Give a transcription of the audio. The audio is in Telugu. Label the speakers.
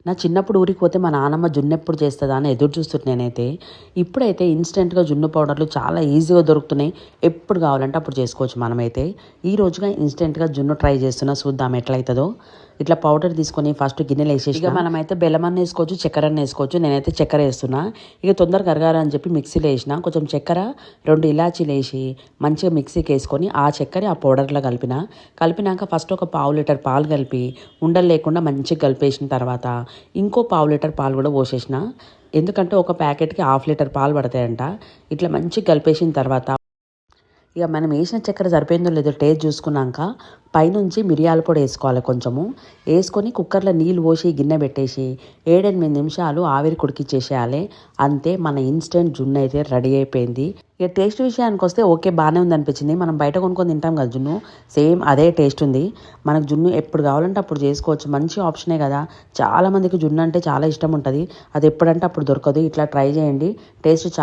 Speaker 1: నా చిన్నప్పుడు ఊరికి పోతే మా నాన్నమ్మ జున్ను ఎప్పుడు చేస్తుందా అని ఎదురు చూస్తుంటే నేనైతే ఇప్పుడైతే ఇన్స్టెంట్గా జున్ను పౌడర్లు చాలా ఈజీగా దొరుకుతున్నాయి. ఎప్పుడు కావాలంటే అప్పుడు చేసుకోవచ్చు. మనమైతే ఈ రోజుగా ఇన్స్టెంట్గా జున్ను ట్రై చేస్తున్నా, చూద్దాం ఎట్లయితుందో. ఇట్లా పౌడర్ తీసుకొని ఫస్ట్ గిన్నెలు వేసేసి ఇక మనమైతే బెల్లం అన్న వేసుకోవచ్చు, చక్కెర అన్న వేసుకోవచ్చు. నేనైతే చక్కెర వేస్తున్నా. ఇక తొందరగా కరగాలని చెప్పి మిక్సీలో వేసిన కొంచెం చక్కెర, 2 ఇలాచీలు వేసి మంచిగా మిక్సీకి వేసుకొని ఆ చక్కెర ఆ పౌడర్లో కలిపినాక ఫస్ట్ ఒక 1/2 లీటర్ పాలు కలిపి ఉండలు లేకుండా మంచిగా కలిపేసిన తర్వాత ఇంకో 1/2 లీటర్ పాలు కూడా పోసేసిన. ఎందుకంటే ఒక ప్యాకెట్కి 1/2 లీటర్ పాలు పడతాయంట. ఇట్లా మంచిగా కలిపేసిన తర్వాత ఇక మనం వేసిన చక్కెర సరిపోయిందో లేదో టేస్ట్ చూసుకున్నాక పైనుంచి మిరియాల పొడి వేసుకోవాలి. కొంచెము వేసుకొని కుక్కర్లో నీళ్ళు పోసి గిన్నె పెట్టేసి 7-8 నిమిషాలు ఆవిరి కుడికిచ్చేసేయాలి. అంతే, మన ఇన్స్టెంట్ జున్ను అయితే రెడీ అయిపోయింది. ఇక టేస్ట్ విషయానికి వస్తే ఓకే, బాగానే ఉంది అనిపించింది. మనం బయట కొనుక్కొని తింటాం కదా జున్ను, సేమ్ అదే టేస్ట్ ఉంది. మనకు జున్ను ఎప్పుడు కావాలంటే అప్పుడు చేసుకోవచ్చు. మంచి ఆప్షనే కదా. చాలామందికి జున్ను అంటే చాలా ఇష్టం ఉంటుంది. అది ఎప్పుడంటే అప్పుడు దొరకదు. ఇట్లా ట్రై చేయండి, టేస్ట్ చాలా